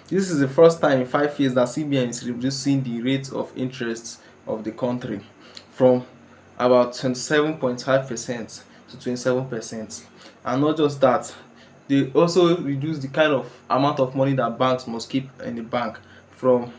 This is the first time in 5 years that CBN is reducing the rate of interest of the country from about 27.5% to 27%. And not just that, they also reduce the kind of amount of money that banks must keep in the bank from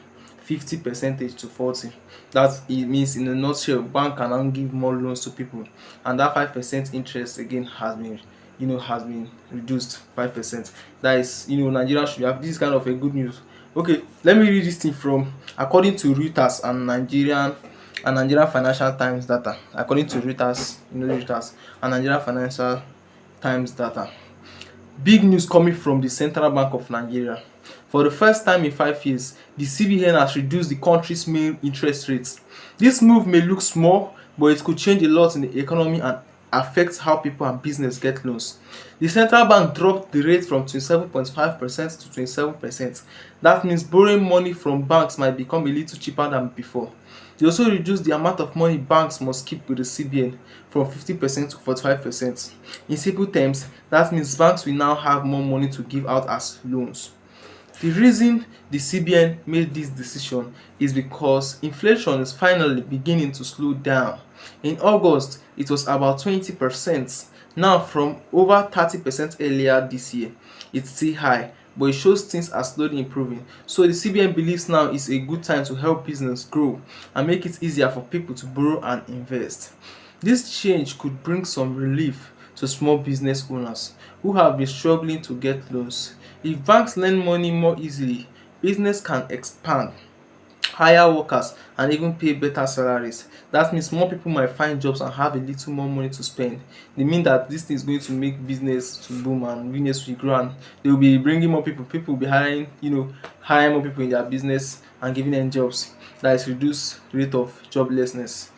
50 percentage to 40. That it means, in a nutshell, bank can now give more loans to people, and that 5% interest again has been reduced 5%. That is, Nigeria should have this kind of a good news. Okay, let me read this thing from, according to Reuters and Nigerian Financial Times data. According to Reuters and Nigerian Financial Times data. Big news coming from the Central Bank of Nigeria. For the first time in 5 years, the CBN has reduced the country's main interest rates. This move may look small, but it could change a lot in the economy and affect how people and business get loans. The central bank dropped the rate from 27.5% to 27%. That means borrowing money from banks might become a little cheaper than before. They also reduced the amount of money banks must keep with the CBN from 50% to 45%. In simple terms, that means banks will now have more money to give out as loans. The reason the CBN made this decision is because inflation is finally beginning to slow down. In August, it was about 20%. Now, from over 30% earlier this year, it's still high, but it shows things are slowly improving. So the CBN believes now is a good time to help business grow and make it easier for people to borrow and invest. This change could bring some relief to small business owners who have been struggling to get loans. If banks lend money more easily, business can expand, hire workers, and even pay better salaries. That means more people might find jobs and have a little more money to spend. They mean that this thing is going to make business to boom and business will grow, and they will be bringing more people. People will be hiring more people in their business and giving them jobs. That is reduce rate of joblessness.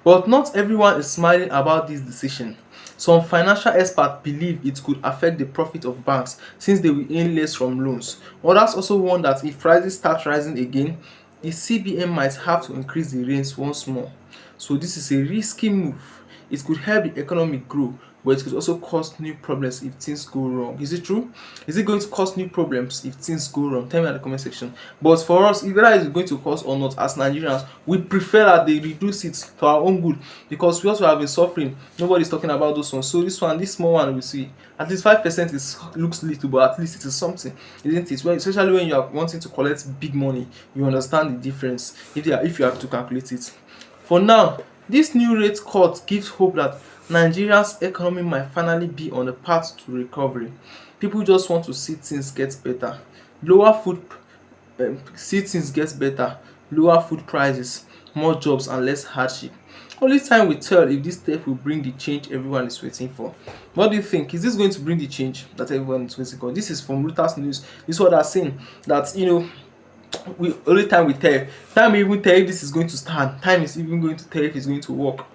But not everyone is smiling about this decision. Some financial experts believe it could affect the profit of banks since they will earn less from loans. Others also warn that if prices start rising again, the CBN might have to increase the rates once more. So this is a risky move. It could help the economy grow, but it could also cause new problems if things go wrong. Is it true? Is it going to cause new problems if things go wrong? Tell me in the comment section. But for us, whether it's going to cause or not, as Nigerians, we prefer that they reduce it to our own good, because we also have been suffering. Nobody's talking about those ones. So this small one, we see at least 5% is looks little, but at least it is something, isn't it? Well, especially when you are wanting to collect big money, you understand the difference if you have to calculate it. For now, this new rate cut gives hope that Nigeria's economy might finally be on a path to recovery. People just want to see things get better. Lower food See things get better, lower food prices, more jobs and less hardship. Only time will tell if this step will bring the change everyone is waiting for. What do you think? Is this going to bring the change that everyone is waiting for? This is from Reuters News. This is what they're saying, that we only time will tell. Time will even tell if this is going to stand. Time is even going to tell if it's going to work.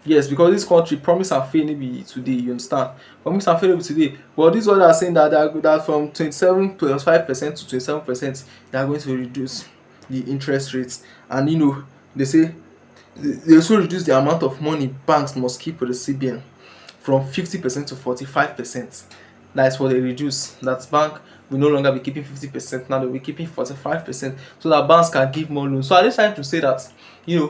Yes, because this country promise and fail maybe today, you understand? Promise and fail maybe today. But this is what they are saying, that from 27.5% to 27%, they are going to reduce the interest rates. And they say they also reduce the amount of money banks must keep with the CBN from 50% to 45%. That's what they reduce. That bank will no longer be keeping 50%, now they'll be keeping 45%, so that banks can give more loans. So are they trying to say that,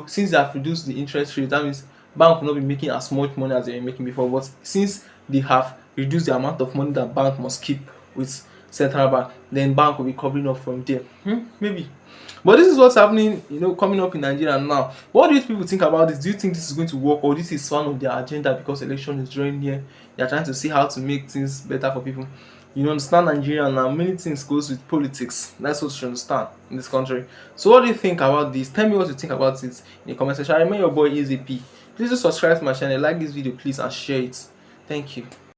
since they have reduced the interest rate, that means bank will not be making as much money as they were making before? But since they have reduced the amount of money that bank must keep with central bank, then bank will be covering up from there. Maybe. But this is what's happening, coming up in Nigeria now. What do you people think about this? Do you think this is going to work, or this is one of their agenda because election is drawing near? They are trying to see how to make things better for people. You understand, Nigeria now, many things goes with politics. That's what you understand in this country. So what do you think about this? Tell me what you think about it in the comment section. I remember your boy Easy P. Please do subscribe to my channel, like this video please, and share it. Thank you.